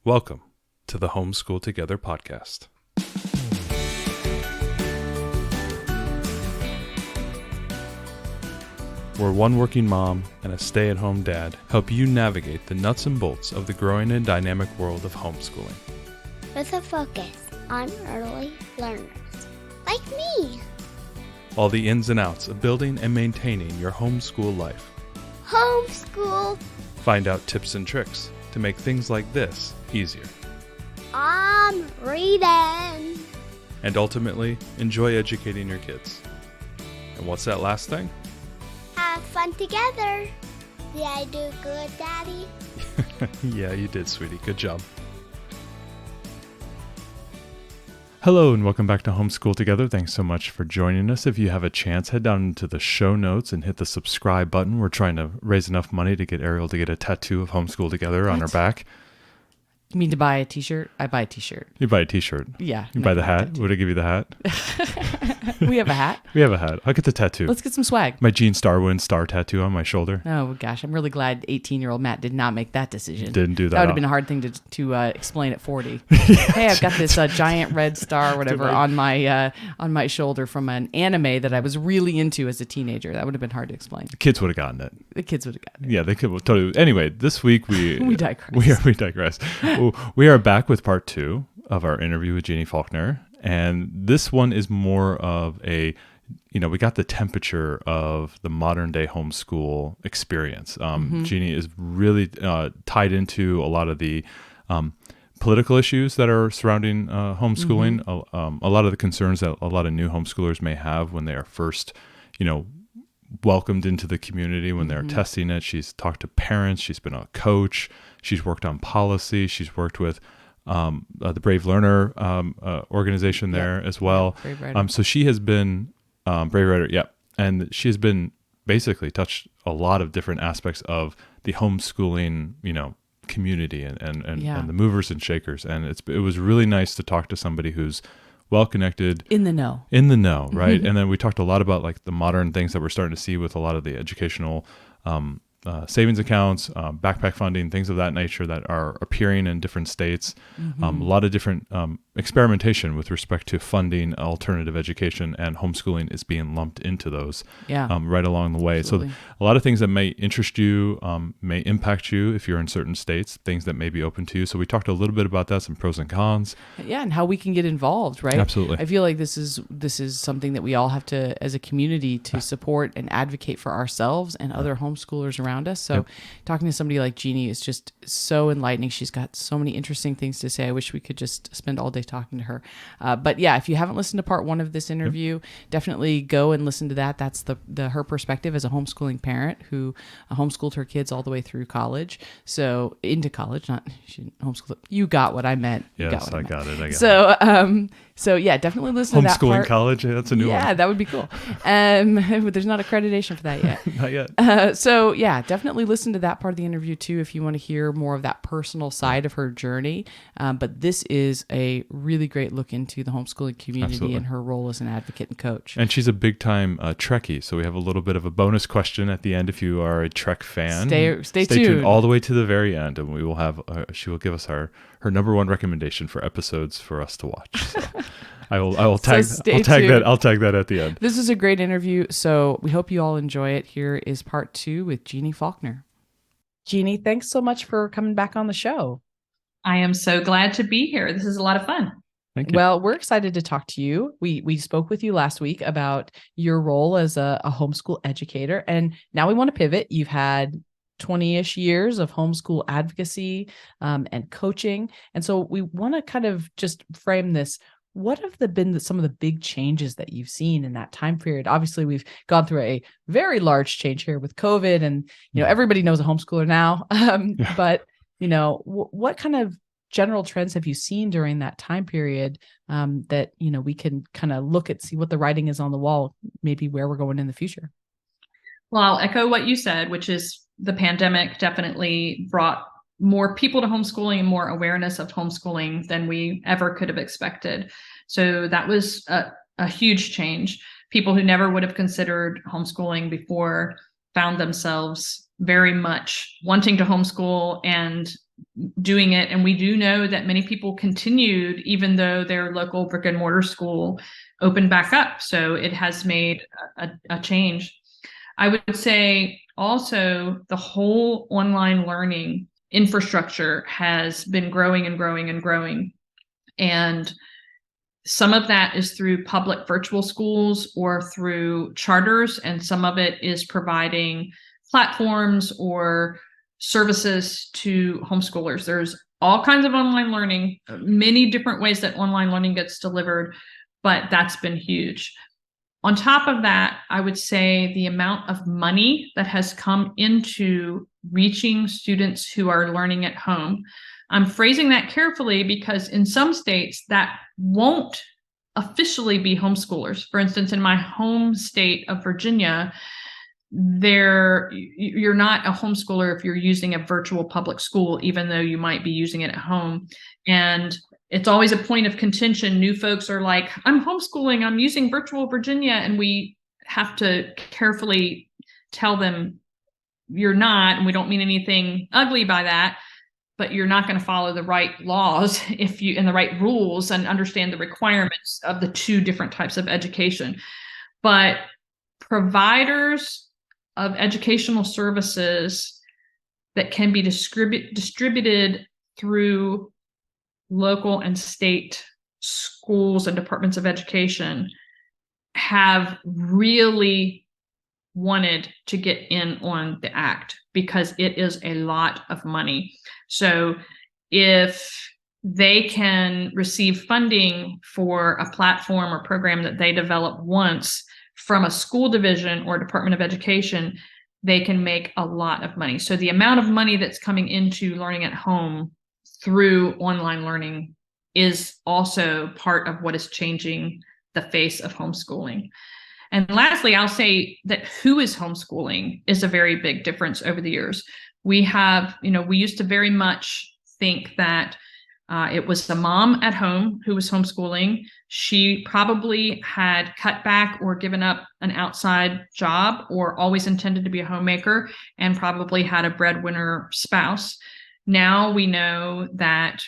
Welcome to the Homeschool Together podcast. Where one working mom and a stay-at-home dad help you navigate the nuts and bolts of the growing and dynamic world of homeschooling. With a focus on early learners, like me. All the ins and outs of building and maintaining your homeschool life. Homeschool. Find out tips and tricks to make things like this easier. I'm reading. And ultimately, enjoy educating your kids. And what's that last thing? Have fun together. Did I do good, Daddy? Yeah, you did, sweetie. Good job. Hello and welcome back to Homeschool Together. Thanks so much for joining us. If you have a chance, head down into the show notes and hit the subscribe button. We're trying to raise enough money to get Ariel to get a tattoo of Homeschool Together on her back. You mean to buy a t-shirt? I buy a t-shirt. You buy a t-shirt. Yeah. You buy the hat? Would I give you the hat? We have a hat. We have a hat. I'll get the tattoo. Let's get some swag. My Jeanne Starwin star tattoo on my shoulder. Oh gosh, I'm really glad 18-year-old Matt did not make that decision. Didn't do that. That would have been a hard thing to explain at 40. Hey, I've got this giant red star, or whatever, on my shoulder from an anime that I was really into as a teenager. That would have been hard to explain. The kids would have gotten it. The kids would have gotten it. Yeah, they could totally. Anyway, this week we digress. We digress. We are back with part 2 of our interview with Jeanne Faulconer, and this one is more of a, we got the temperature of the modern day homeschool experience. Jeanne is really tied into a lot of the political issues that are surrounding homeschooling. A lot of the concerns that a lot of new homeschoolers may have when they are first, welcomed into the community, when they're testing it. She's talked to parents. She's been a coach. She's worked on policy. She's worked with the Brave Learner organization there as well. So she has been Brave Writer, and she has been basically touched a lot of different aspects of the homeschooling, community and the movers and shakers. And it was really nice to talk to somebody who's well connected, in the know, right? And then we talked a lot about like the modern things that we're starting to see with a lot of the educational savings accounts, backpack funding, things of that nature that are appearing in different states. A lot of different experimentation with respect to funding alternative education, and homeschooling is being lumped into those right along the way. Absolutely. So a lot of things that may interest you, may impact you if you're in certain states, things that may be open to you. So we talked a little bit about that, some pros and cons. Yeah, and how we can get involved, right? Absolutely. I feel like this is something that we all have to, as a community, to support and advocate for ourselves and other homeschoolers around us. So talking to somebody like Jeanne is just so enlightening. She's got so many interesting things to say. I wish we could just spend all day talking to her. But yeah, if you haven't listened to part 1 of this interview, definitely go and listen to that. That's her perspective as a homeschooling parent who homeschooled her kids all the way through college. So into college, she didn't homeschool. You got what I meant. Yes, I got it. So yeah, definitely listen to that part. Homeschooling college, that's a new one. Yeah, that would be cool. But there's not accreditation for that yet. Not yet. So yeah, definitely listen to that part of the interview too if you want to hear more of that personal side of her journey. But this is a really great look into the homeschooling community and her role as an advocate and coach. And she's a big time Trekkie, so we have a little bit of a bonus question at the end if you are a Trek fan. Stay tuned all the way to the very end, and we will have she will give us her number 1 recommendation for episodes for us to watch. So I'll tag that at the end. This is a great interview, so we hope you all enjoy it. Here is part 2 with Jeanne Faulconer. Jeanne, thanks so much for coming back on the show. I am so glad to be here. This is a lot of fun. Thank you. Well, we're excited to talk to you. We spoke with you last week about your role as a homeschool educator, and now we want to pivot. You've had 20-ish years of homeschool advocacy and coaching. And so we want to kind of just frame this. What have been some of the big changes that you've seen in that time period? Obviously, we've gone through a very large change here with COVID, and everybody knows a homeschooler now. But what kind of general trends have you seen during that time period that we can kind of look at, see what the writing is on the wall, maybe where we're going in the future? Well, I'll echo what you said, which is the pandemic definitely brought more people to homeschooling and more awareness of homeschooling than we ever could have expected. So that was a huge change. People who never would have considered homeschooling before found themselves very much wanting to homeschool and doing it. And we do know that many people continued, even though their local brick and mortar school opened back up. So it has made a change. I would say also the whole online learning infrastructure has been growing and growing and growing. And some of that is through public virtual schools or through charters, and some of it is providing platforms or services to homeschoolers. There's all kinds of online learning, many different ways that online learning gets delivered, but that's been huge. On top of that, I would say the amount of money that has come into reaching students who are learning at home. I'm phrasing that carefully because in some states that won't officially be homeschoolers. For instance, in my home state of Virginia, you're not a homeschooler if you're using a virtual public school, even though you might be using it at home. And it's always a point of contention. New folks are like, I'm homeschooling, I'm using virtual Virginia. And we have to carefully tell them you're not, and we don't mean anything ugly by that, but you're not going to follow the right laws and the right rules and understand the requirements of the two different types of education. But providers of educational services that can be distributed through local and state schools and departments of education have really wanted to get in on the act because it is a lot of money. So if they can receive funding for a platform or program that they develop once from a school division or Department of Education, they can make a lot of money. So the amount of money that's coming into learning at home through online learning is also part of what is changing the face of homeschooling. And lastly, I'll say that who is homeschooling is a very big difference over the years. We used to very much think that it was the mom at home who was homeschooling. She probably had cut back or given up an outside job or always intended to be a homemaker and probably had a breadwinner spouse. Now we know that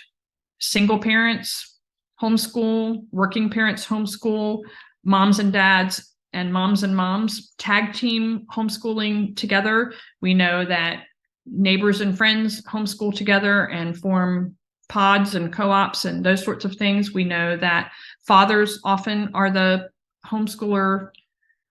single parents homeschool, working parents homeschool, moms and dads and moms tag team homeschooling together. We know that neighbors and friends homeschool together and form pods and co-ops and those sorts of things. We know that fathers often are the homeschooler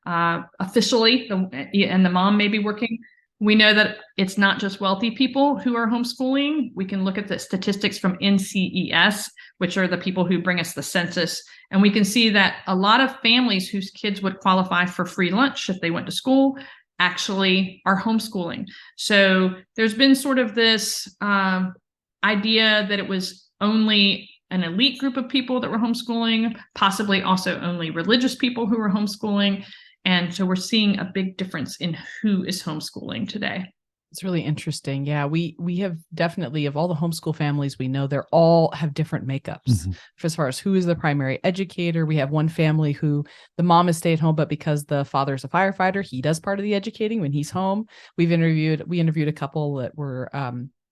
officially, and the mom may be working. We know that it's not just wealthy people who are homeschooling. We can look at the statistics from NCES, which are the people who bring us the census. And we can see that a lot of families whose kids would qualify for free lunch if they went to school actually are homeschooling. So there's been sort of this idea that it was only an elite group of people that were homeschooling, possibly also only religious people who were homeschooling. And so we're seeing a big difference in who is homeschooling today. It's really interesting. Yeah, we have definitely, of all the homeschool families we know, they're all have different makeups as far as who is the primary educator. We have one family who the mom is stay at home, but because the father's a firefighter, he does part of the educating when he's home. We interviewed a couple that were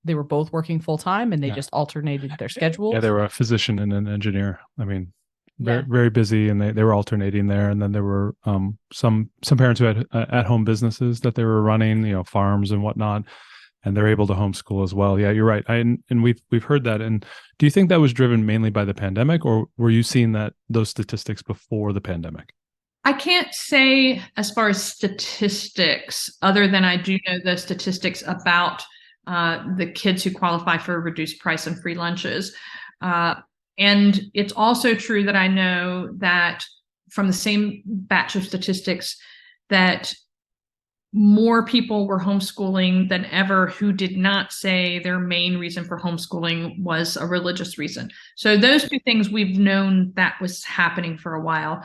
they were both working full time and they just alternated their schedules. Yeah, they were a physician and an engineer. I mean, very busy, and they were alternating there. And then there were some parents who had at home businesses that they were running, farms and whatnot, and they're able to homeschool as well. Yeah, you're right. And we've heard that. And do you think that was driven mainly by the pandemic, or were you seeing those statistics before the pandemic? I can't say as far as statistics, other than I do know the statistics about the kids who qualify for reduced price and free lunches. And it's also true that I know that from the same batch of statistics that more people were homeschooling than ever who did not say their main reason for homeschooling was a religious reason. So those two things we've known that was happening for a while.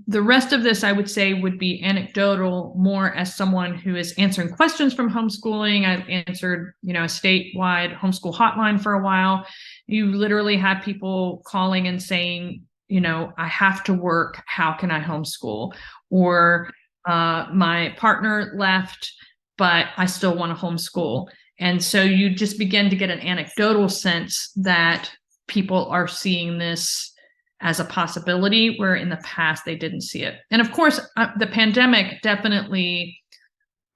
The rest of this, I would say, would be anecdotal, more as someone who is answering questions from homeschooling. I've answered, a statewide homeschool hotline for a while. You literally had people calling and saying, I have to work. How can I homeschool? Or my partner left, but I still want to homeschool. And so you just begin to get an anecdotal sense that people are seeing this as a possibility, where in the past they didn't see it. And of course, the pandemic definitely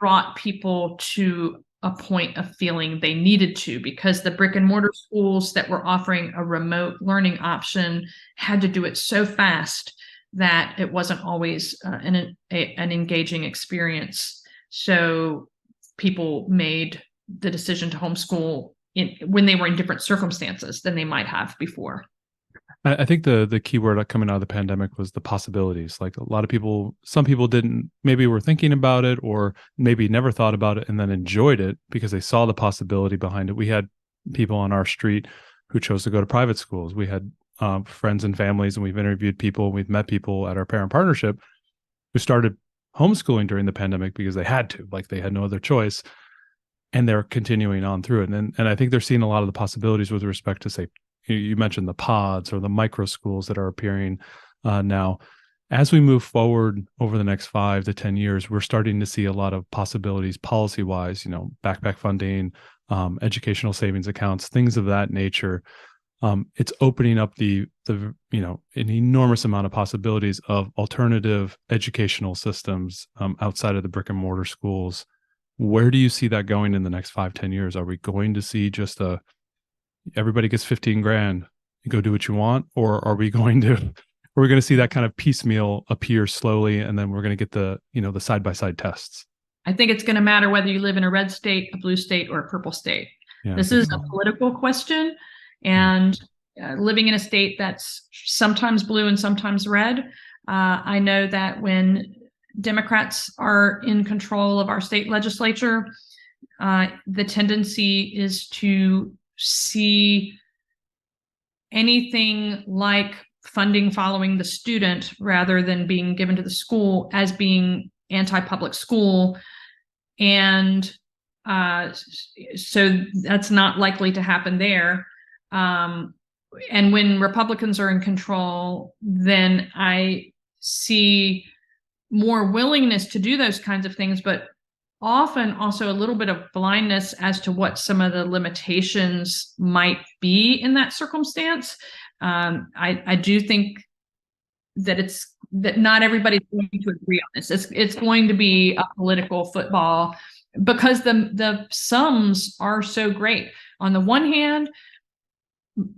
brought people to a point of feeling they needed to, because the brick and mortar schools that were offering a remote learning option had to do it so fast that it wasn't always an engaging experience. So people made the decision to homeschool when they were in different circumstances than they might have before. I think the key word coming out of the pandemic was the possibilities. Like a lot of people, some people maybe were thinking about it, or maybe never thought about it and then enjoyed it because they saw the possibility behind it. We had people on our street who chose to go to private schools. We had friends and families, and we've interviewed people, we've met people at our parent partnership who started homeschooling during the pandemic because they had to, like they had no other choice, and they're continuing on through it. And I think they're seeing a lot of the possibilities with respect to, say, you mentioned the pods or the micro schools that are appearing now. As we move forward over the next 5 to 10 years, we're starting to see a lot of possibilities policy-wise, backpack funding, educational savings accounts, things of that nature. It's opening up the an enormous amount of possibilities of alternative educational systems outside of the brick and mortar schools. Where do you see that going in the next 5-10 years? Are we going to see just everybody gets 15 grand, you go do what you want? Or are we going to see that kind of piecemeal appear slowly, and then we're going to get the side-by-side tests? I think it's going to matter whether you live in a red state, a blue state, or a purple state. Yeah, this is a political question, and living in a state that's sometimes blue and sometimes red, I know that when Democrats are in control of our state legislature, the tendency is to see anything like funding following the student rather than being given to the school as being anti-public school. And so that's not likely to happen there. And when Republicans are in control, then I see more willingness to do those kinds of things, but often also a little bit of blindness as to what some of the limitations might be in that circumstance. I do think that not everybody's going to agree on this. It's going to be a political football because the sums are so great. On the one hand,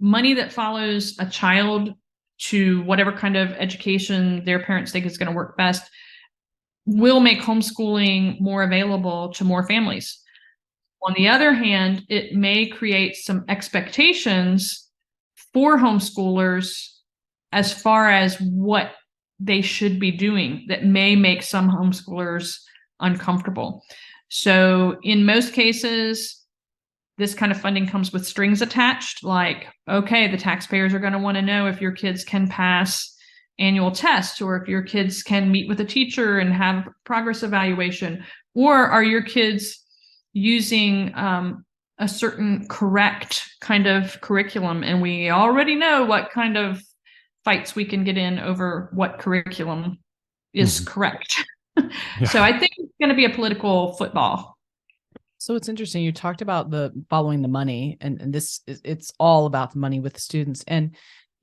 money that follows a child to whatever kind of education their parents think is going to work best will make homeschooling more available to more families. On the other hand, it may create some expectations for homeschoolers as far as what they should be doing that may make some homeschoolers uncomfortable. So in most cases, this kind of funding comes with strings attached, like, okay, the taxpayers are going to want to know if your kids can pass annual tests, or if your kids can meet with a teacher and have progress evaluation, or are your kids using a certain correct kind of curriculum. And we already know what kind of fights we can get in over what curriculum is correct. Yeah. So I think it's going to be a political football. So it's interesting. You talked about the following the money, and it's all about the money with the students. And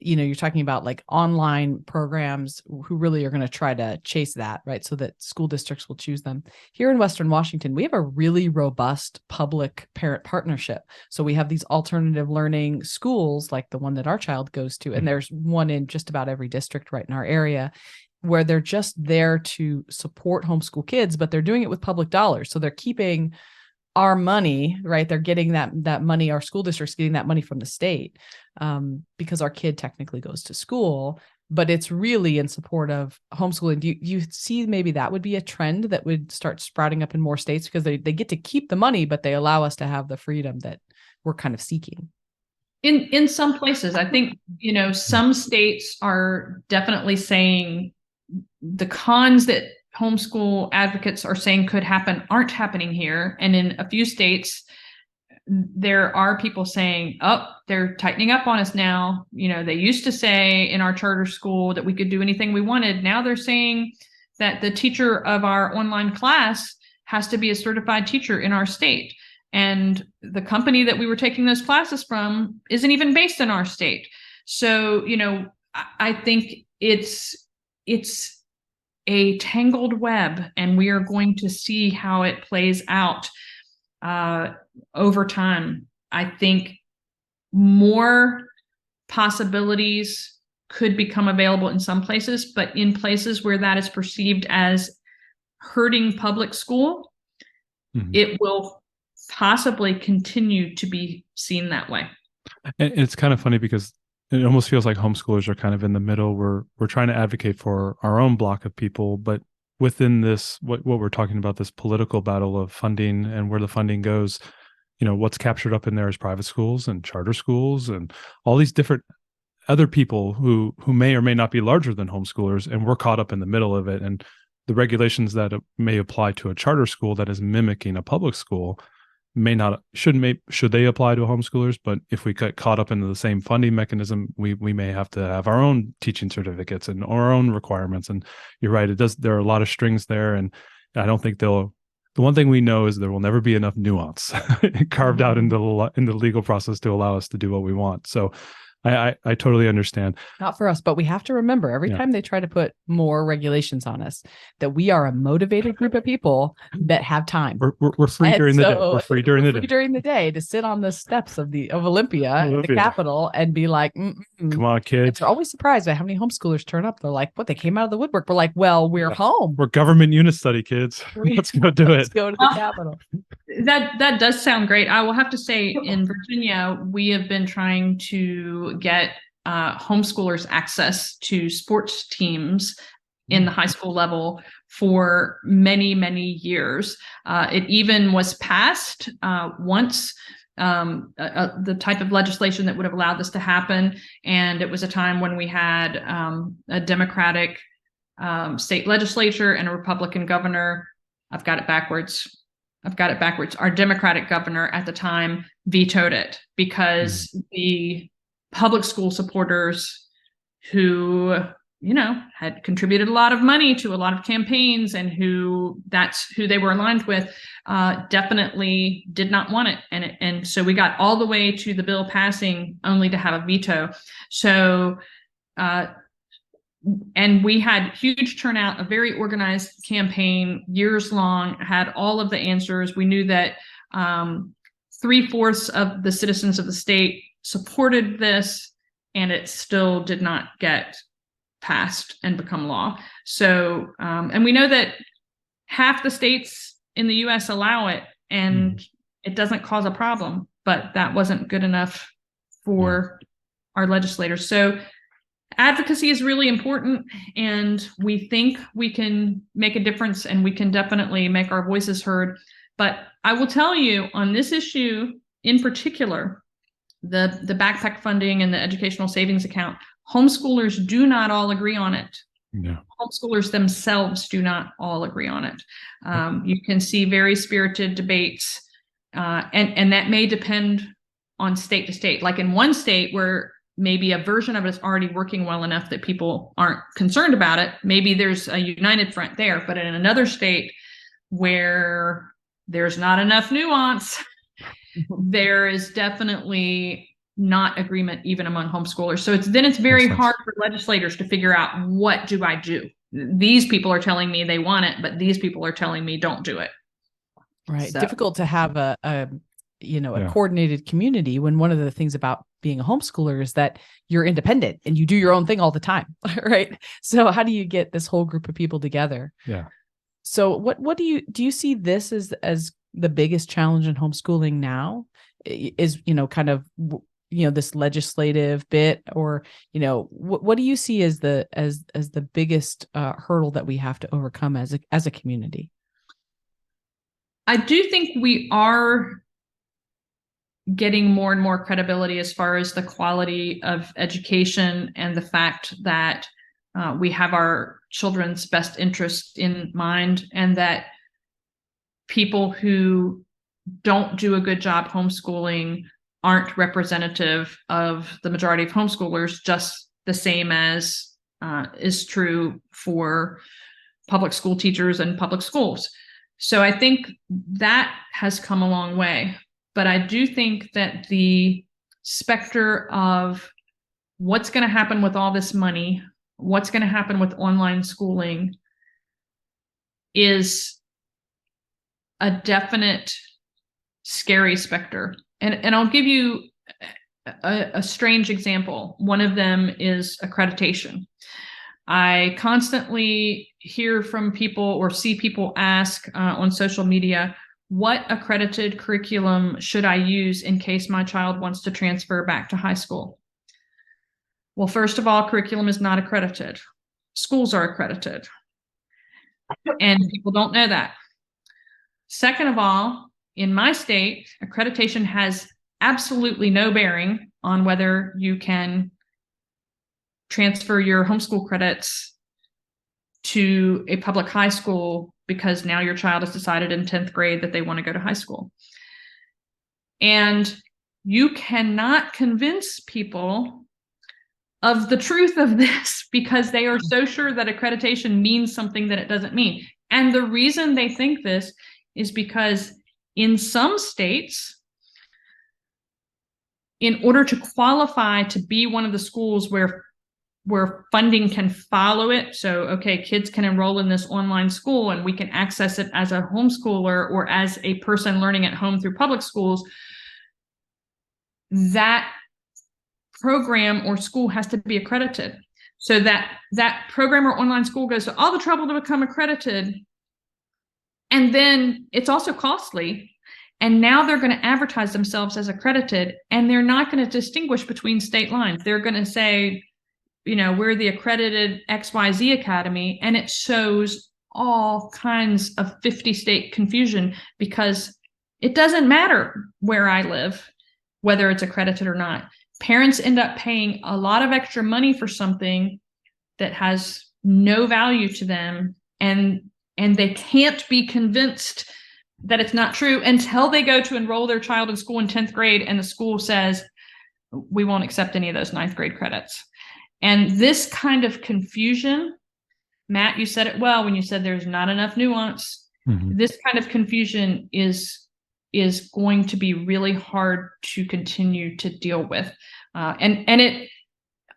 you're talking about like online programs who really are going to try to chase that, right? So that school districts will choose them. Here in Western Washington, we have a really robust public parent partnership. So we have these alternative learning schools like the one that our child goes to. And there's one in just about every district right in our area, where they're just there to support homeschool kids, but they're doing it with public dollars. So they're keeping our money, right? They're getting that money, our school district's getting that money from the state, because our kid technically goes to school, but it's really in support of homeschooling. Do you see maybe that would be a trend that would start sprouting up in more states, because they get to keep the money, but they allow us to have the freedom that we're kind of seeking? In some places, I think, some states are definitely saying the cons that homeschool advocates are saying could happen aren't happening here. And in a few states, there are people saying, oh, they're tightening up on us now. They used to say in our charter school that we could do anything we wanted. Now they're saying that the teacher of our online class has to be a certified teacher in our state. and the company that we were taking those classes from isn't even based in our state. So, I think it's a tangled web, and we are going to see how it plays out over time. I think more possibilities could become available in some places, but in places where that is perceived as hurting public school, it will possibly continue to be seen that way. And it's kind of funny because it almost feels like homeschoolers are kind of in the middle. We're trying to advocate for our own block of people, but within this, what we're talking about, this political battle of funding and where the funding goes, what's captured up in there is private schools and charter schools and all these different other people who may or may not be larger than homeschoolers, and we're caught up in the middle of it. And the regulations that may apply to a charter school that is mimicking a public school should they apply to homeschoolers? But if we get caught up into the same funding mechanism, we may have to have our own teaching certificates and our own requirements. And you're right, there are a lot of strings there, and I don't think the one thing we know is there will never be enough nuance carved out in the legal process to allow us to do what we want. So I totally understand. Not for us, but we have to remember every time they try to put more regulations on us that we are a motivated group of people that have time. We're free during the day. We're free during the day to sit on the steps of Olympia, the Capitol, and be like, come on, kids. They're always surprised by how many homeschoolers turn up. They're like, what? They came out of the woodwork. We're like, well, we're home. We're government unit study kids. Let's go do it. Let's go to the Capitol. That does sound great. I will have to say, in Virginia, we have been trying to get homeschoolers access to sports teams in the high school level for many, many years. It even was passed once, the type of legislation that would have allowed this to happen. And it was a time when we had a Democratic state legislature and a Republican governor. I've got it backwards. Our Democratic governor at the time vetoed it because the public school supporters who, had contributed a lot of money to a lot of campaigns and that's who they were aligned with, definitely did not want it. And so we got all the way to the bill passing only to have a veto. So, and we had huge turnout, a very organized campaign, years long, had all of the answers. We knew that 3/4 of the citizens of the state supported this, and it still did not get passed and become law. So, and we know that half the states in the US allow it, and it doesn't cause a problem, but that wasn't good enough for our legislators. So advocacy is really important, and we think we can make a difference, and we can definitely make our voices heard. But I will tell you, on this issue in particular, the backpack funding and the educational savings account, homeschoolers do not all agree on it. Yeah. Homeschoolers themselves do not all agree on it. You can see very spirited debates, and that may depend on state to state. Like in one state where maybe a version of it is already working well enough that people aren't concerned about it, maybe there's a united front there. But in another state where there's not enough nuance, there is definitely not agreement even among homeschoolers. So it's very hard for legislators to figure out, what do I do? These people are telling me they want it, but these people are telling me don't do it. Right. So. Difficult to have a coordinated community when one of the things about being a homeschooler is that you're independent and you do your own thing all the time. Right. So how do you get this whole group of people together? Yeah. So what do you see this as the biggest challenge in homeschooling now is, this legislative bit, or, what do you see as the biggest hurdle that we have to overcome as a community? I do think we are getting more and more credibility as far as the quality of education and the fact that we have our children's best interest in mind, and that people who don't do a good job homeschooling aren't representative of the majority of homeschoolers, just the same as is true for public school teachers and public schools. So I think that has come a long way. But I do think that the specter of what's going to happen with all this money, what's going to happen with online schooling is a definite scary specter. And I'll give you a strange example. One of them is accreditation. I constantly hear from people or see people ask on social media, what accredited curriculum should I use in case my child wants to transfer back to high school? Well, first of all, curriculum is not accredited. Schools are accredited. And people don't know that. Second of all, in my state, accreditation has absolutely no bearing on whether you can transfer your homeschool credits to a public high school because now your child has decided in 10th grade that they want to go to high school. And you cannot convince people of the truth of this because they are so sure that accreditation means something that it doesn't mean. And the reason they think this is because in some states, in order to qualify to be one of the schools where funding can follow it, so, okay, kids can enroll in this online school and we can access it as a homeschooler or as a person learning at home through public schools, that program or school has to be accredited. So that program or online school goes to all the trouble to become accredited. And then it's also costly. And now they're going to advertise themselves as accredited, and they're not going to distinguish between state lines. They're going to say, we're the accredited XYZ Academy, and it shows all kinds of 50-state confusion because it doesn't matter where I live, whether it's accredited or not. Parents end up paying a lot of extra money for something that has no value to them, and they can't be convinced that it's not true until they go to enroll their child in school in 10th grade and the school says, we won't accept any of those 9th grade credits. And this kind of confusion, Matt, you said it well when you said there's not enough nuance. Mm-hmm. This kind of confusion is going to be really hard to continue to deal with. And it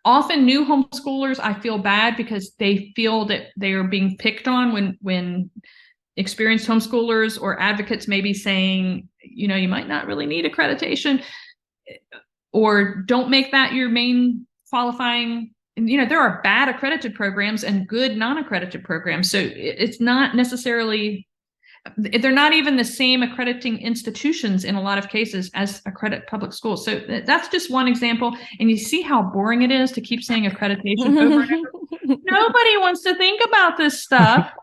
often new homeschoolers, I feel bad because they feel that they are being picked on when experienced homeschoolers or advocates may be saying, you might not really need accreditation, or don't make that your main qualifying. And, there are bad accredited programs and good non-accredited programs. So it's not necessarily, they're not even the same accrediting institutions in a lot of cases as accredited public schools. So that's just one example. And you see how boring it is to keep saying accreditation over and over. Nobody wants to think about this stuff.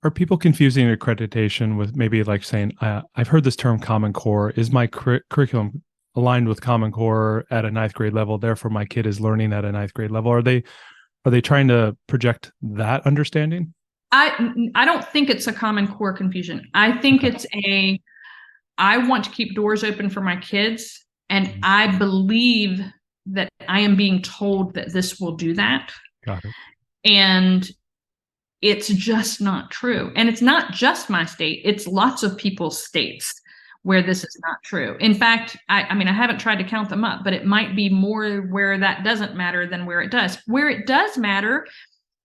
Are people confusing accreditation with maybe like saying, I've heard this term Common Core. Is my curriculum aligned with Common Core at a 9th grade level? Therefore, my kid is learning at a 9th grade level. Are they trying to project that understanding? I don't think it's a Common Core confusion. I think it's I want to keep doors open for my kids, and I believe that I am being told that this will do that. Got it. And it's just not true. And it's not just my state. It's lots of people's states where this is not true. In fact, I haven't tried to count them up, but it might be more where that doesn't matter than where it does. Where it does matter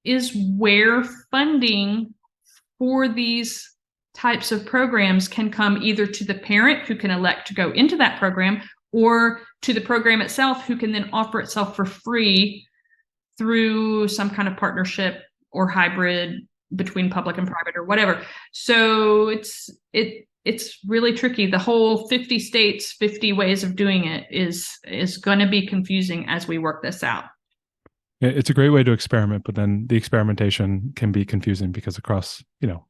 is where funding for these types of programs can come either to the parent who can elect to go into that program, or to the program itself who can then offer itself for free through some kind of partnership or hybrid between public and private or whatever. So it's really tricky. The whole 50 states, 50 ways of doing it is going to be confusing as we work this out. It's a great way to experiment, but then the experimentation can be confusing because across,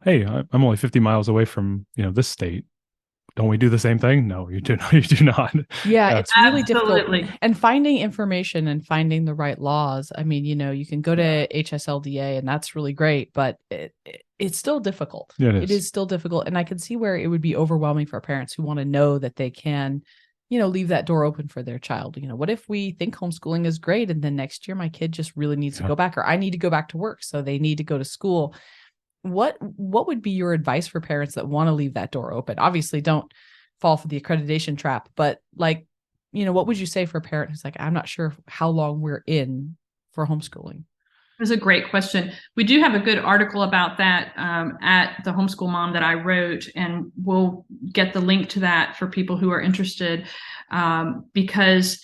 hey, I'm only 50 miles away from, this state. Don't we do the same thing? No, you do not. You do not. Yeah, it's really Absolutely. difficult. And finding information and finding the right laws. I mean, you can go to HSLDA and that's really great, but it's still difficult. Yeah, it is still difficult. And I can see where it would be overwhelming for parents who want to know that they can, leave that door open for their child. What if we think homeschooling is great and then next year my kid just really needs to go back, or I need to go back to work, so they need to go to school. what would be your advice for parents that want to leave that door open? Obviously, don't fall for the accreditation trap, but like, what would you say for a parent who's like, I'm not sure how long we're in for homeschooling? That's a great question. We do have a good article about that at the Homeschool Mom that I wrote, and we'll get the link to that for people who are interested, because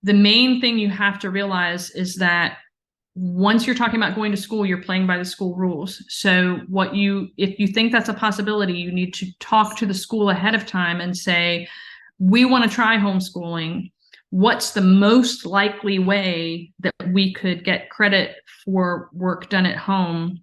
the main thing you have to realize is that once you're talking about going to school, you're playing by the school rules. So if you think that's a possibility, you need to talk to the school ahead of time and say, we want to try homeschooling. What's the most likely way that we could get credit for work done at home,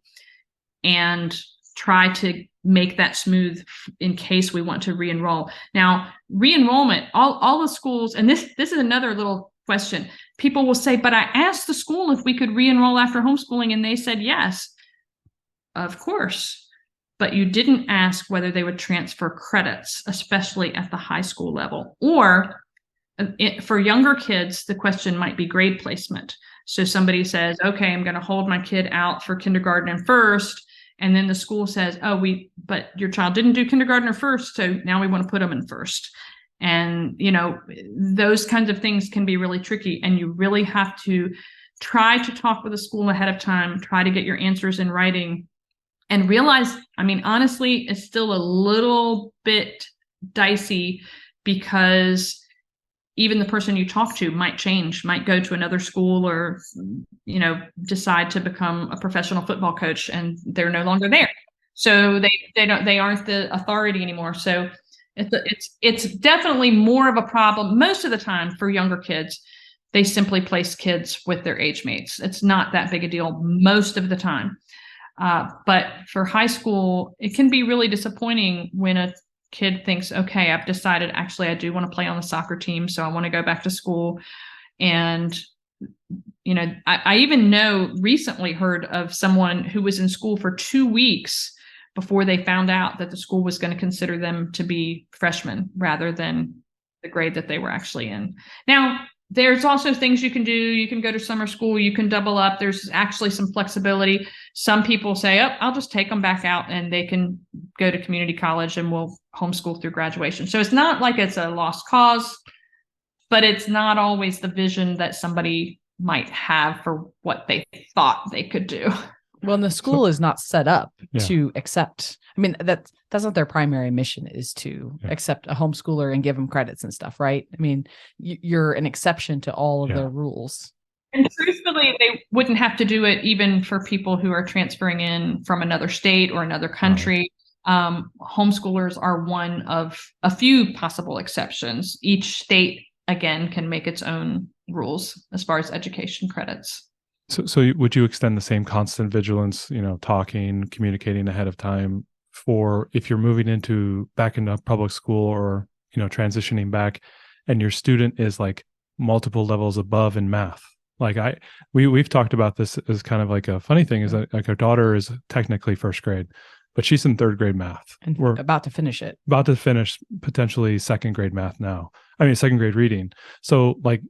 and try to make that smooth in case we want to re-enroll. Now, re-enrollment, all the schools, and this is another little question. People will say, but I asked the school if we could re-enroll after homeschooling, and they said yes. Of course, but you didn't ask whether they would transfer credits, especially at the high school level. Or for younger kids, the question might be grade placement. So somebody says, okay, I'm going to hold my kid out for kindergarten and first. And then the school says, but your child didn't do kindergarten or first, so now we want to put them in first. And, those kinds of things can be really tricky. And you really have to try to talk with the school ahead of time, try to get your answers in writing, and realize, honestly, it's still a little bit dicey, because even the person you talk to might change, might go to another school, or, decide to become a professional football coach, and they're no longer there. So they aren't the authority anymore. So it's definitely more of a problem most of the time for younger kids. They simply place kids with their age mates. It's not that big a deal most of the time. But for high school, it can be really disappointing when a kid thinks, okay, I've decided actually I do want to play on the soccer team, so I want to go back to school. And I even recently heard of someone who was in school for 2 weeks before they found out that the school was going to consider them to be freshmen rather than the grade that they were actually in. Now, there's also things you can do. You can go to summer school, you can double up. There's actually some flexibility. Some people say, I'll just take them back out and they can go to community college and we'll homeschool through graduation. So it's not like it's a lost cause, but it's not always the vision that somebody might have for what they thought they could do. Well, and the school is not set up to accept. That's not their primary mission, is to accept a homeschooler and give them credits and stuff, right? You're an exception to all of their rules. And truthfully, they wouldn't have to do it even for people who are transferring in from another state or another country. Homeschoolers are one of a few possible exceptions. Each state, again, can make its own rules as far as education credits. So would you extend the same constant vigilance, talking, communicating ahead of time, for if you're moving back into public school, or, transitioning back, and your student is like multiple levels above in math? Like we've talked about this as kind of like a funny thing, is that like our daughter is technically first grade, but she's in third grade math. And we're about to finish potentially second grade math now. Second grade reading. So like,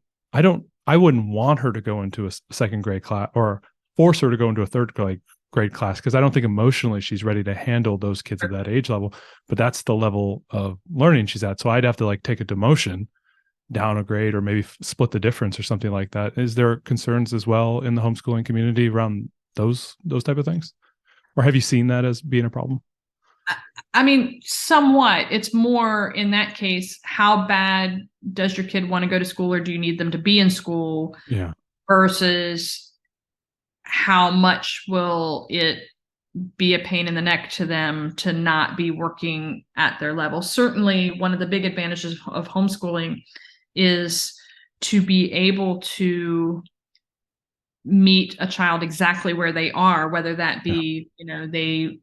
I wouldn't want her to go into a second grade class, or force her to go into a third grade class, because I don't think emotionally she's ready to handle those kids at that age level. But that's the level of learning she's at. So I'd have to like take a demotion down a grade, or maybe split the difference or something like that. Is there concerns as well in the homeschooling community around those type of things? Or have you seen that as being a problem? Somewhat. It's more in that case, how bad does your kid want to go to school, or do you need them to be in school? Yeah. Versus how much will it be a pain in the neck to them to not be working at their level? Certainly, one of the big advantages of homeschooling is to be able to meet a child exactly where they are, whether that be, they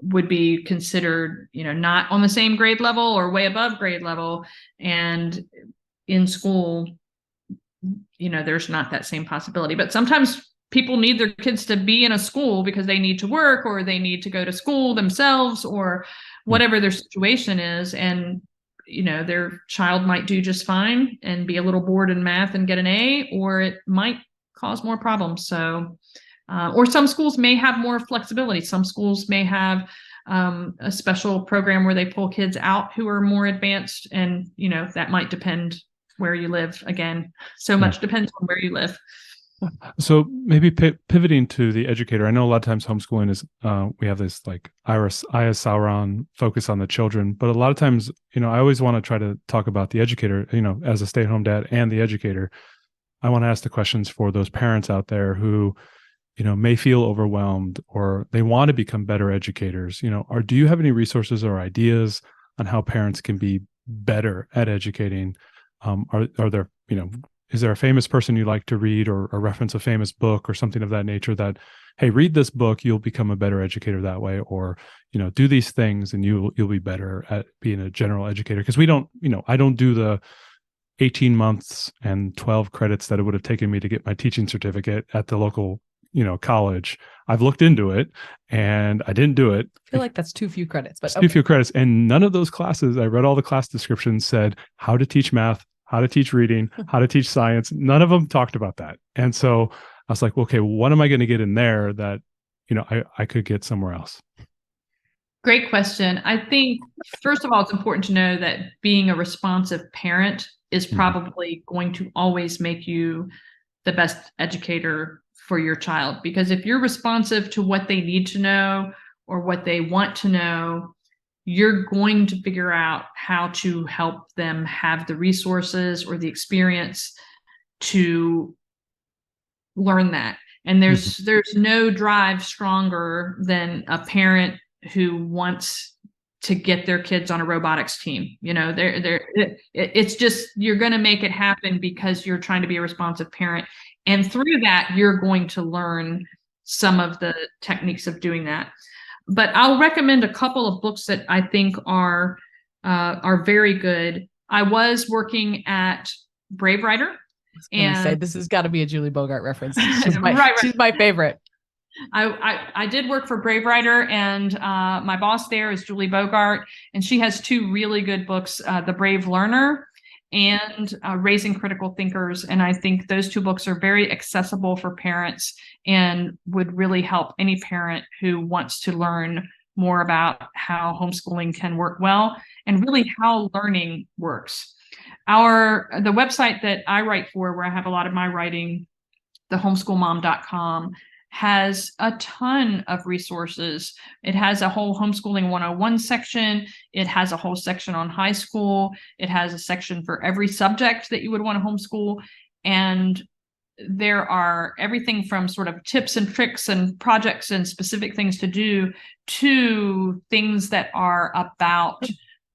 would be considered, not on the same grade level or way above grade level. And in school, there's not that same possibility. But sometimes people need their kids to be in a school because they need to work, or they need to go to school themselves, or whatever their situation is. And, their child might do just fine and be a little bored in math and get an A, or it might cause more problems. So Or some schools may have more flexibility. Some schools may have a special program where they pull kids out who are more advanced, and that might depend where you live. Again, so much depends on where you live. So maybe pivoting to the educator. I know a lot of times homeschooling is we have this like Iris Sauron focus on the children, but a lot of times, I always want to try to talk about the educator, as a stay-at-home dad and the educator. I want to ask the questions for those parents out there who, may feel overwhelmed or they want to become better educators, or do you have any resources or ideas on how parents can be better at educating? Are there, is there a famous person you like to read or reference a famous book or something of that nature that, hey, read this book, you'll become a better educator that way, or, do these things and you'll be better at being a general educator? Because we don't, I don't do the 18 months and 12 credits that it would have taken me to get my teaching certificate at the local, college. I've looked into it and I didn't do it. I feel like that's too few credits, but too few credits. And none of those classes, I read all the class descriptions, said how to teach math, how to teach reading, how to teach science. None of them talked about that. And so I was like, okay, what am I going to get in there that, I could get somewhere else? Great question. I think, first of all, it's important to know that being a responsive parent is probably going to always make you the best educator for your child. Because if you're responsive to what they need to know or what they want to know, you're going to figure out how to help them have the resources or the experience to learn that. And there's no drive stronger than a parent who wants to get their kids on a robotics team. It's just, you're going to make it happen because you're trying to be a responsive parent. And through that, you're going to learn some of the techniques of doing that. But I'll recommend a couple of books that I think are very good. I was working at Brave Writer. And say this has got to be a Julie Bogart reference. She's my favorite. I did work for Brave Writer, and my boss there is Julie Bogart, and she has two really good books, The Brave Learner and Raising Critical Thinkers. And I think those two books are very accessible for parents and would really help any parent who wants to learn more about how homeschooling can work well and really how learning works. The website that I write for, where I have a lot of my writing, thehomeschoolmom.com, has a ton of resources. It has a whole homeschooling 101 section. It has a whole section on high school. It has a section for every subject that you would want to homeschool. And there are everything from sort of tips and tricks and projects and specific things to do to things that are about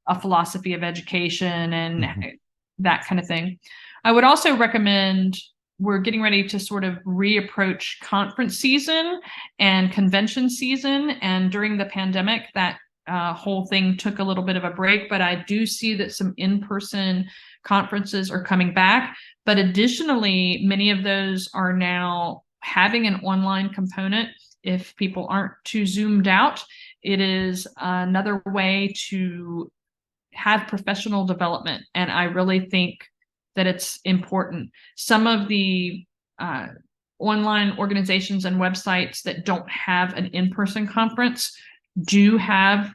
a philosophy of education and that kind of thing. I would also recommend, we're getting ready to sort of reapproach conference season and convention season. And during the pandemic, that whole thing took a little bit of a break, but I do see that some in-person conferences are coming back. But additionally, many of those are now having an online component. If people aren't too zoomed out, it is another way to have professional development. And I really think that it's important. Some of the online organizations and websites that don't have an in-person conference do have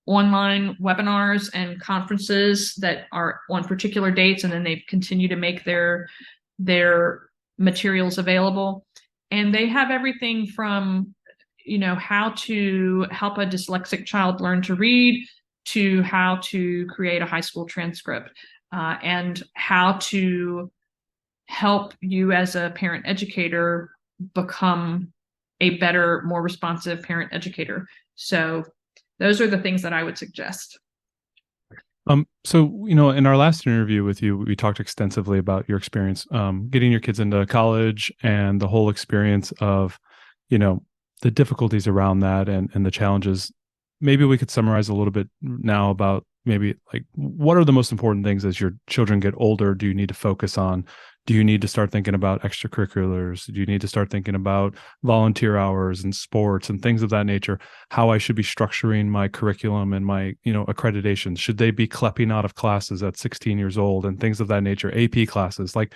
online webinars and conferences that are on particular dates, and then they continue to make their materials available. And they have everything from, how to help a dyslexic child learn to read, to how to create a high school transcript, and how to help you as a parent educator become a better, more responsive parent educator. So those are the things that I would suggest. So, in our last interview with you, we talked extensively about your experience getting your kids into college and the whole experience of, the difficulties around that and the challenges. Maybe we could summarize a little bit now about maybe like, what are the most important things as your children get older? Do you need to focus on? Do you need to start thinking about extracurriculars? Do you need to start thinking about volunteer hours and sports and things of that nature? How I should be structuring my curriculum and my, accreditations? Should they be clepping out of classes at 16 years old and things of that nature? AP classes, like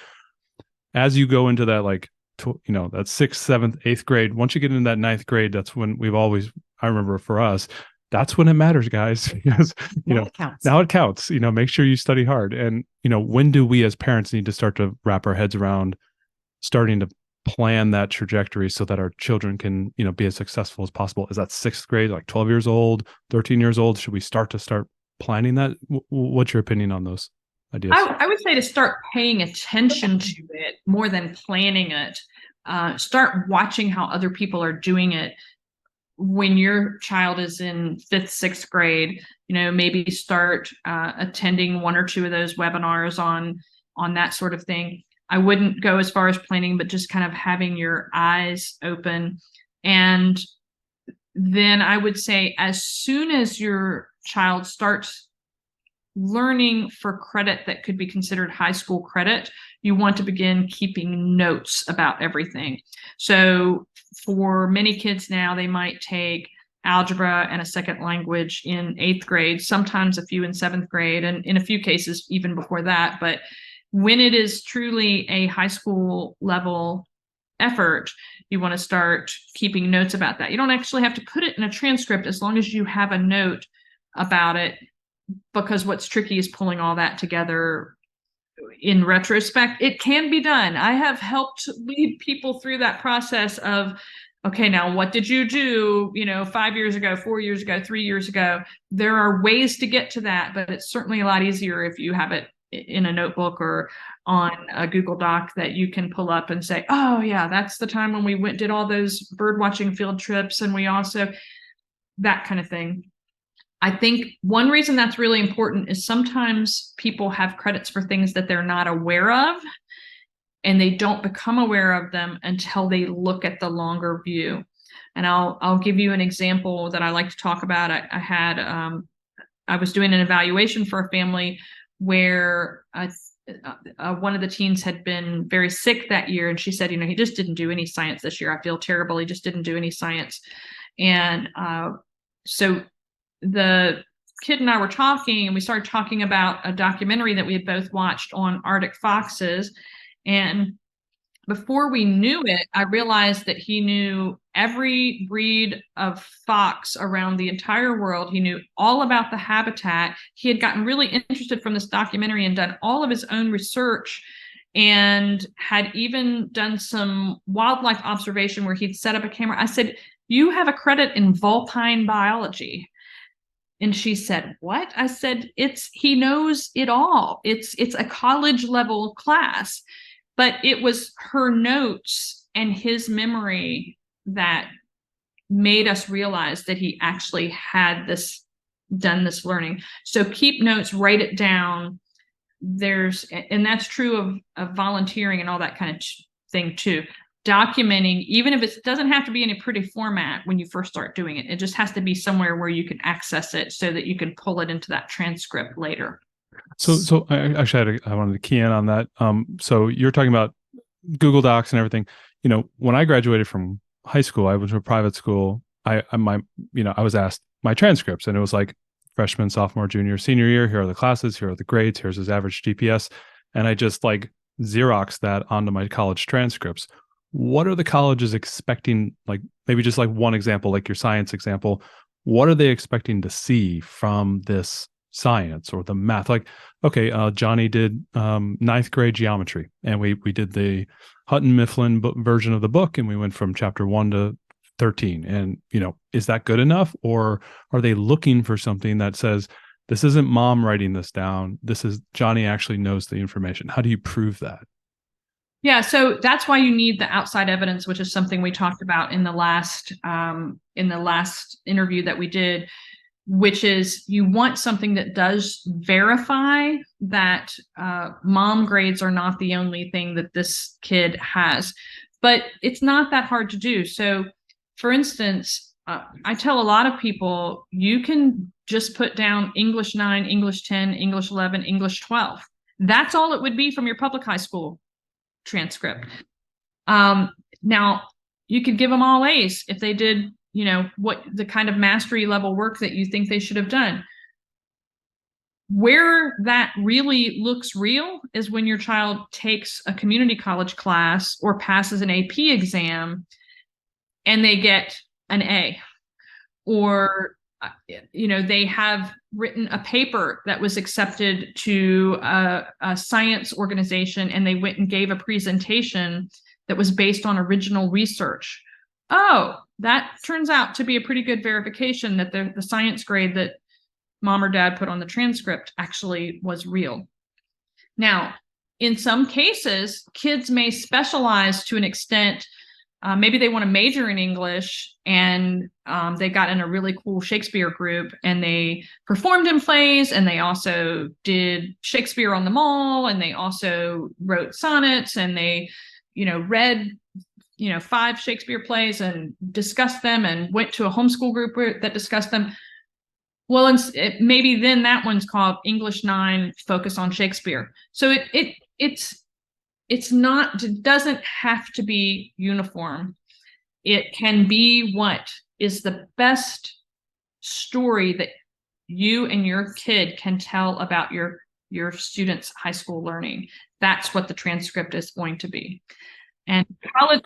as you go into that, like that sixth, seventh, eighth grade. Once you get into that ninth grade, that's when I remember for us, that's when it matters, guys, because, It counts. now it counts, make sure you study hard. And, when do we as parents need to start to wrap our heads around starting to plan that trajectory so that our children can, be as successful as possible? Is that sixth grade, like 12 years old, 13 years old? Should we start planning that? What's your opinion on those ideas? I would say to start paying attention to it more than planning it. Start watching how other people are doing it. When your child is in fifth, sixth grade, maybe start attending one or two of those webinars on that sort of thing. I wouldn't go as far as planning, but just kind of having your eyes open. And then I would say, as soon as your child starts learning for credit that could be considered high school credit, you want to begin keeping notes about everything. So for many kids now, they might take algebra and a second language in eighth grade, sometimes a few in seventh grade, and in a few cases even before that. But when it is truly a high school level effort, you want to start keeping notes about that. You don't actually have to put it in a transcript as long as you have a note about it, because what's tricky is pulling all that together. In retrospect, it can be done. I have helped lead people through that process of, okay, now what did you do, 5 years ago, 4 years ago, 3 years ago? There are ways to get to that, but it's certainly a lot easier if you have it in a notebook or on a Google Doc that you can pull up and say, oh yeah, that's the time when we did all those bird watching field trips, and we also, that kind of thing. I think one reason that's really important is sometimes people have credits for things that they're not aware of, and they don't become aware of them until they look at the longer view. And I'll give you an example that I like to talk about. I was doing an evaluation for a family where one of the teens had been very sick that year, and she said, he just didn't do any science this year. I feel terrible. He just didn't do any science. And so the kid and I were talking, and we started talking about a documentary that we had both watched on Arctic foxes. And before we knew it, I realized that he knew every breed of fox around the entire world. He knew all about the habitat. He had gotten really interested from this documentary and done all of his own research, and had even done some wildlife observation where he'd set up a camera. I said, you have a credit in vulpine biology. And she said, what? I said, he knows it all. It's a college level class. But it was her notes and his memory that made us realize that he actually had done this learning. So keep notes, write it down. And that's true of volunteering and all that kind of thing too. Documenting, even if it doesn't have to be in a pretty format when you first start doing it, it just has to be somewhere where you can access it so that you can pull it into that transcript later. So I wanted to key in on that. So you're talking about Google Docs and everything. When I graduated from high school, I went to a private school. I was asked my transcripts, and it was like freshman, sophomore, junior, senior year. Here are the classes. Here are the grades. Here's his average GPS, and I just like Xeroxed that onto my college transcripts. What are the colleges expecting? Like maybe just like one example, like your science example. What are they expecting to see from this science or the math? Like, okay, Johnny did ninth grade geometry, and we did the Hutton Mifflin version of the book, and we went from chapter 1 to 13. And is that good enough, or are they looking for something that says this isn't mom writing this down, this is Johnny actually knows the information? How do you prove that? Yeah, so that's why you need the outside evidence, which is something we talked about in the last interview that we did, which is you want something that does verify that mom grades are not the only thing that this kid has. But it's not that hard to do. So, for instance, I tell a lot of people, you can just put down English 9, English 10, English 11, English 12. That's all it would be from your public high school transcript. Now, you could give them all A's if they did what the kind of mastery level work that you think they should have done. Where that really looks real is when your child takes a community college class or passes an AP exam and they get an A, or they have written a paper that was accepted to a science organization and they went and gave a presentation that was based on original research. Oh, that turns out to be a pretty good verification that the science grade that mom or dad put on the transcript actually was real. Now, in some cases, kids may specialize to an extent. Maybe they want to major in English and they got in a really cool Shakespeare group and they performed in plays and they also did Shakespeare on the Mall and they also wrote sonnets and they, read 5 Shakespeare plays and discussed them and went to a homeschool group that discussed them. Well, maybe then that one's called English 9, focus on Shakespeare. So it doesn't have to be uniform. It can be what is the best story that you and your kid can tell about your students' high school learning. That's what the transcript is going to be. And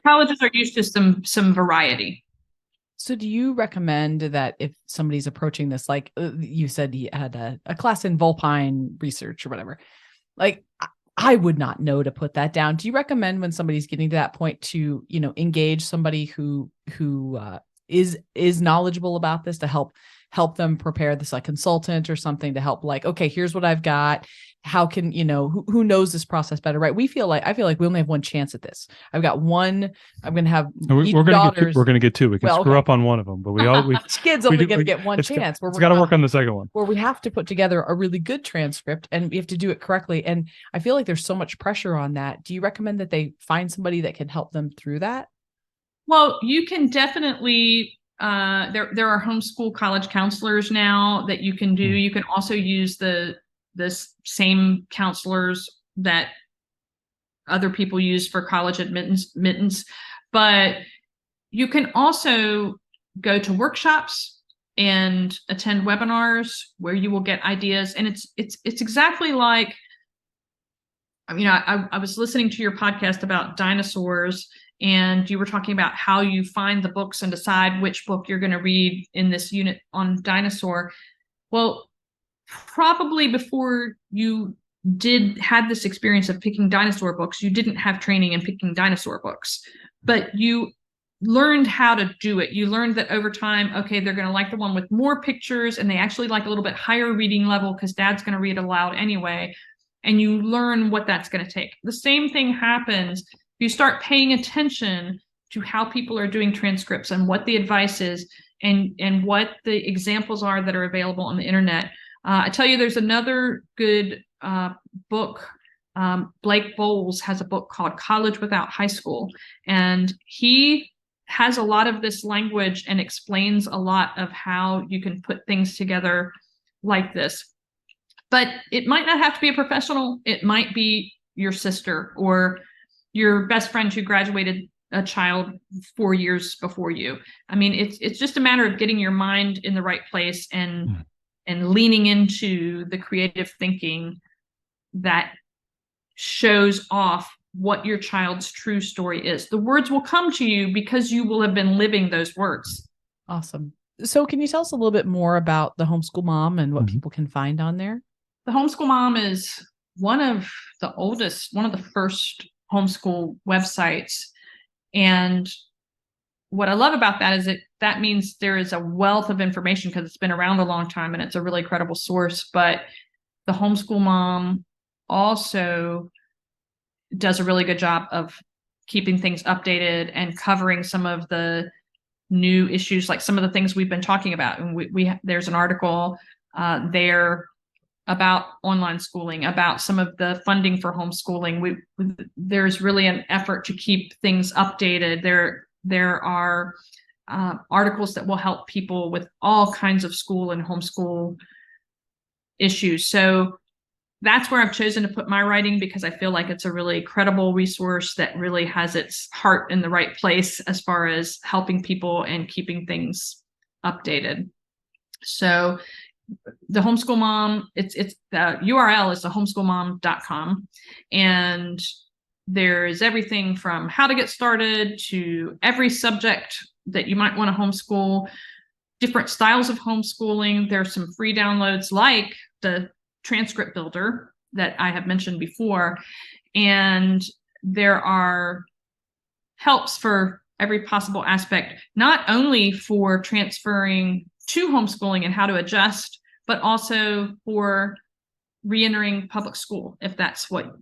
colleges are used to some variety. So do you recommend that if somebody's approaching this, like you said, he had a class in vulpine research or whatever, like I would not know to put that down. Do you recommend when somebody's getting to that point to, engage somebody who is knowledgeable about this to help them prepare this, like consultant or something to help, like, okay, here's what I've got. How can, who knows this process better, right? I feel like we only have one chance at this. I've got one. I'm going to have we're going to get 2. We can screw up on one of them, but kids only going to get one chance. It's got to work on the second one. Where we have to put together a really good transcript and we have to do it correctly. And I feel like there's so much pressure on that. Do you recommend that they find somebody that can help them through that? Well, you can definitely, there are homeschool college counselors now that you can do. You can also use the same counselors that other people use for college admittance, but you can also go to workshops and attend webinars where you will get ideas. And it's exactly like, I was listening to your podcast about dinosaurs, and you were talking about how you find the books and decide which book you're going to read in this unit on dinosaur. Well, probably before you had this experience of picking dinosaur books, you didn't have training in picking dinosaur books, but you learned how to do it. You learned that over time, okay, they're going to like the one with more pictures and they actually like a little bit higher reading level because dad's going to read aloud anyway. And you learn what that's going to take. The same thing happens if you start paying attention to how people are doing transcripts and what the advice is and what the examples are that are available on the internet. I tell you, there's another good book. Blake Bowles has a book called College Without High School, and he has a lot of this language and explains a lot of how you can put things together like this. But it might not have to be a professional. It might be your sister or your best friend who graduated a child 4 years before you. I mean, it's just a matter of getting your mind in the right place and leaning into the creative thinking that shows off what your child's true story is. The words will come to you because you will have been living those words. Awesome. So can you tell us a little bit more about the Homeschool Mom and what people can find on there? The Homeschool Mom is one of the first homeschool websites. And what I love about that is that means there is a wealth of information because it's been around a long time and it's a really credible source. But the Homeschool Mom also does a really good job of keeping things updated and covering some of the new issues, like some of the things we've been talking about. And there's an article there about online schooling, about some of the funding for homeschooling. There's really an effort to keep things updated. There are articles that will help people with all kinds of school and homeschool issues. So that's where I've chosen to put my writing because I feel like it's a really credible resource that really has its heart in the right place as far as helping people and keeping things updated. So the homeschool mom, it's the URL is the homeschoolmom.com. And there's everything from how to get started to every subject that you might want to homeschool, different styles of homeschooling. There's some free downloads like the transcript builder that I have mentioned before. And there are helps for every possible aspect, not only for transferring to homeschooling and how to adjust, but also for reentering public school if that's what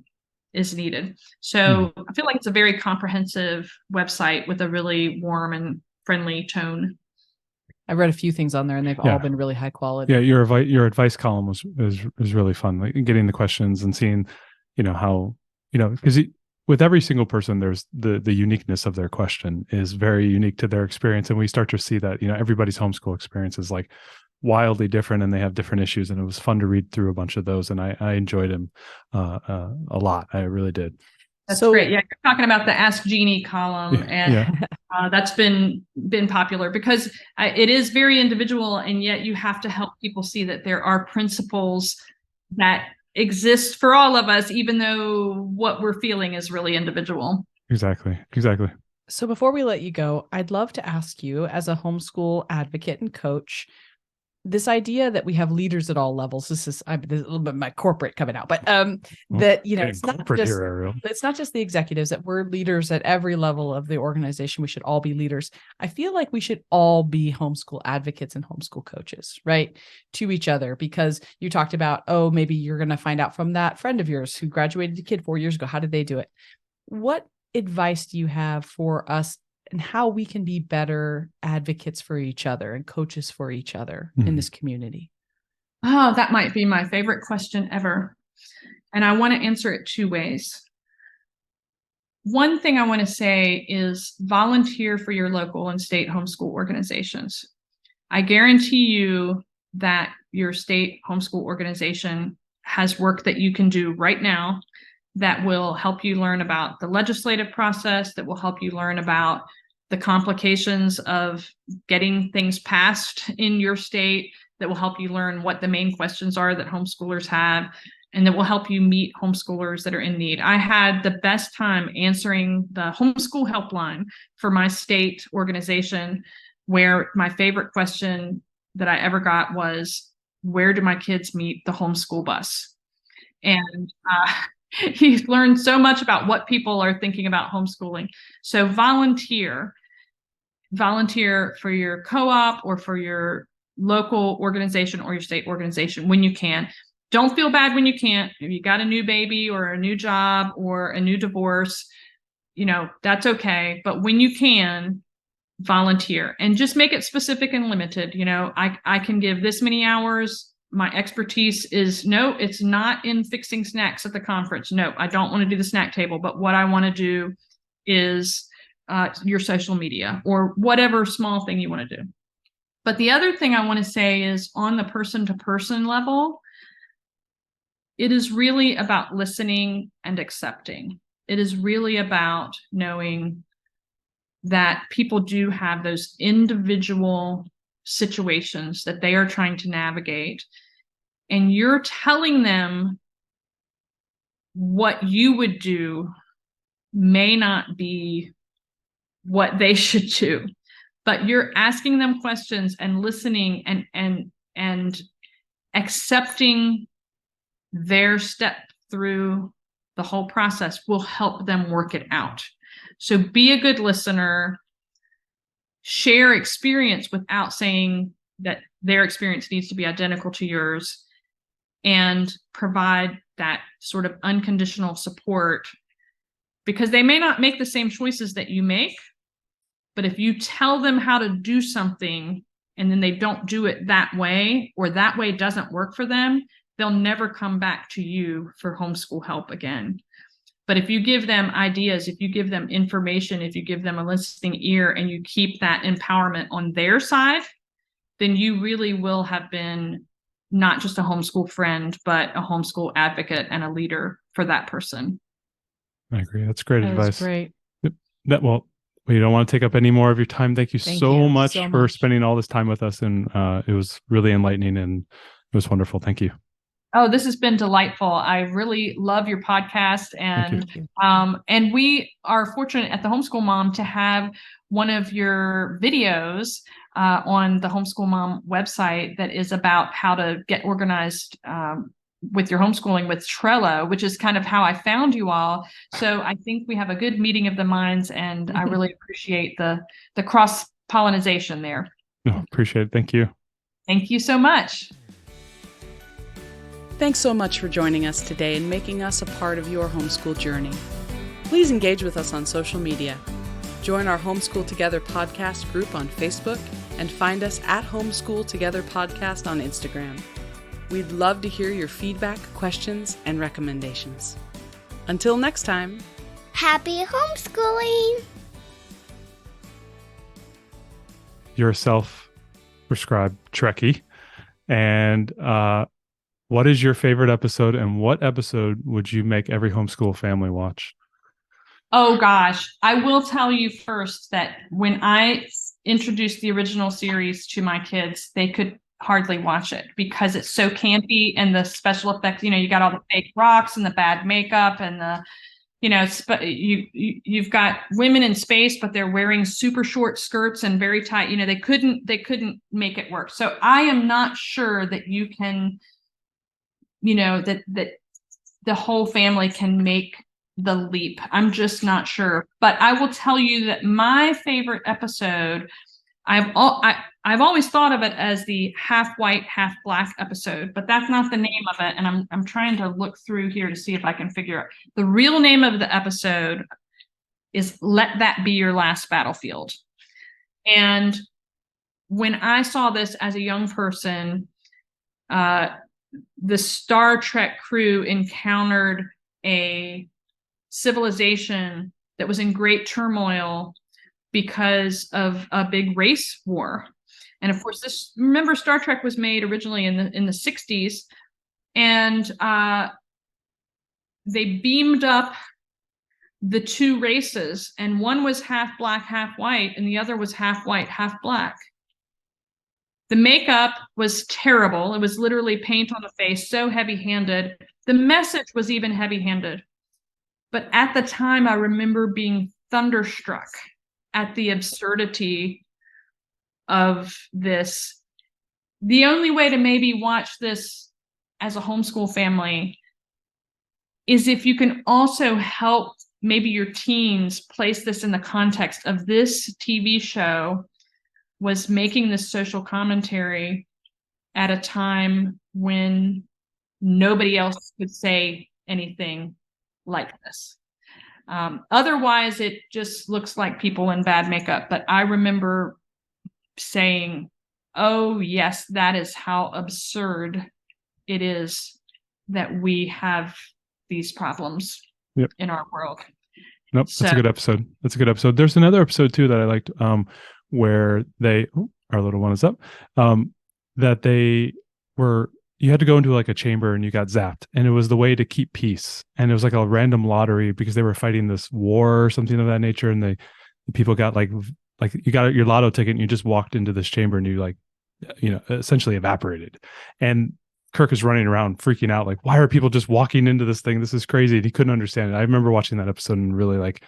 is needed. So I feel like it's a very comprehensive website with a really warm and friendly tone. I read a few things on there, and they've all been really high quality. Yeah, your advice column was really fun. Like getting the questions and seeing, how, because with every single person, there's the uniqueness of their question is very unique to their experience, and we start to see that everybody's homeschool experience is like wildly different, and they have different issues. And it was fun to read through a bunch of those, and I enjoyed them a lot. I really did. That's great. Yeah, you're talking about the Ask Jeanne column, and that's been popular because it is very individual, and yet you have to help people see that there are principles that exist for all of us, even though what we're feeling is really individual. Exactly. So before we let you go, I'd love to ask you, as a homeschool advocate and coach, this idea that we have leaders at all levels. This is a little bit my corporate coming out, but that it's not just the executives, that we're leaders at every level of the organization. We should all be leaders. I feel like we should all be homeschool advocates and homeschool coaches, right, to each other, because you talked about, maybe you're going to find out from that friend of yours who graduated a kid 4 years ago. How did they do it? What advice do you have for us and how we can be better advocates for each other and coaches for each other in this community? Oh, that might be my favorite question ever. And I want to answer it two ways. One thing I want to say is volunteer for your local and state homeschool organizations. I guarantee you that your state homeschool organization has work that you can do right now that will help you learn about the legislative process, that will help you learn about the complications of getting things passed in your state, that will help you learn what the main questions are that homeschoolers have, and that will help you meet homeschoolers that are in need. I had the best time answering the homeschool helpline for my state organization, where my favorite question that I ever got was, where do my kids meet the homeschool bus? And he's learned so much about what people are thinking about homeschooling. So volunteer for your co-op or for your local organization or your state organization when you can. Don't feel bad when you can't. If you got a new baby or a new job or a new divorce, that's okay. But when you can, volunteer, and just make it specific and limited. I can give this many hours. My expertise is, no, it's not in fixing snacks at the conference. No, I don't want to do the snack table, but what I want to do is your social media or whatever small thing you want to do. But the other thing I want to say is, on the person-to-person level, it is really about listening and accepting. It is really about knowing that people do have those individual situations that they are trying to navigate, and you're telling them what you would do may not be what they should do, but you're asking them questions and listening and accepting their step through the whole process will help them work it out. So be a good listener, share experience without saying that their experience needs to be identical to yours, and provide that sort of unconditional support, because they may not make the same choices that you make, but if you tell them how to do something and then they don't do it that way, or that way doesn't work for them, they'll never come back to you for homeschool help again. But if you give them ideas, if you give them information, if you give them a listening ear, and you keep that empowerment on their side, then you really will have been not just a homeschool friend, but a homeschool advocate and a leader for that person. I agree. That's great advice. Great. Well, we don't want to take up any more of your time. Thank you so much for spending all this time with us. And it was really enlightening and It was wonderful. Thank you. Oh, this has been delightful. I really love your podcast, and we are fortunate at the Homeschool Mom to have one of your videos on the Homeschool Mom website that is about how to get organized with your homeschooling with Trello, which is kind of how I found you all. So I think we have a good meeting of the minds, and I really appreciate the cross pollination there. No, appreciate it. Thank you. Thank you so much. Thanks so much for joining us today and making us a part of your homeschool journey. Please engage with us on social media. Join our Homeschool Together podcast group on Facebook and find us at Homeschool Together Podcast on Instagram. We'd love to hear your feedback, questions, and recommendations. Until next time, Happy homeschooling! You're a self-prescribed Trekkie. And what is your favorite episode, and what episode would you make every homeschool family watch? Oh gosh, I will tell you first that when I introduced the original series to my kids, they could hardly watch it because it's so campy, and the special effects, you got all the fake rocks and the bad makeup and the, you've got women in space, but they're wearing super short skirts and very tight, they couldn't make it work. So I am not sure that you can, that the whole family can make the leap. I'm just not sure. But I will tell you that my favorite episode, I've always thought of it as the half white, half black episode, but that's not the name of it. And I'm trying to look through here to see if I can figure out. The real name of the episode is Let That Be Your Last Battlefield. And when I saw this as a young person, the Star Trek crew encountered a civilization that was in great turmoil because of a big race war. And of course, remember, Star Trek was made originally in the 60s, and they beamed up the two races, and one was half black, half white, and the other was half white, half black. The makeup was terrible. It was literally paint on the face, so heavy-handed. The message was even heavy-handed. But at the time, I remember being thunderstruck at the absurdity of this. The only way to maybe watch this as a homeschool family is if you can also help maybe your teens place this in the context of this TV show was making this social commentary at a time when nobody else could say anything like this. Otherwise, it just looks like people in bad makeup. But I remember saying, oh, yes, that is how absurd it is that we have these problems in our world. Nope, that's a good episode. That's a good episode. There's another episode, too, that I liked where our little one is up, that they were, you had to go into like a chamber and you got zapped, and it was the way to keep peace. And it was like a random lottery because they were fighting this war or something of that nature. And the people got like you got your lotto ticket and you just walked into this chamber and you essentially evaporated. And Kirk is running around freaking out, like, why are people just walking into this thing? This is crazy. And he couldn't understand it. I remember watching that episode and really like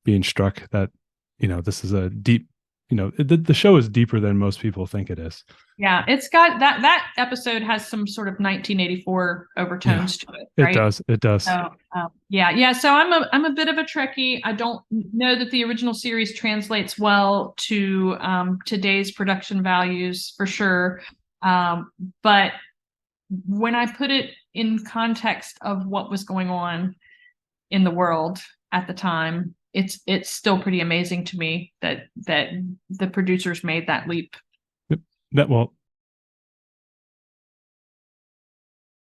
being struck that, this is a deep, the show is deeper than most people think it is. Yeah, it's got that episode has some sort of 1984 overtones to it, right? It does. So, yeah. So I'm a bit of a Trekkie. I don't know that the original series translates well to today's production values for sure. But when I put it in context of what was going on in the world at the time, it's still pretty amazing to me that the producers made that leap. Well,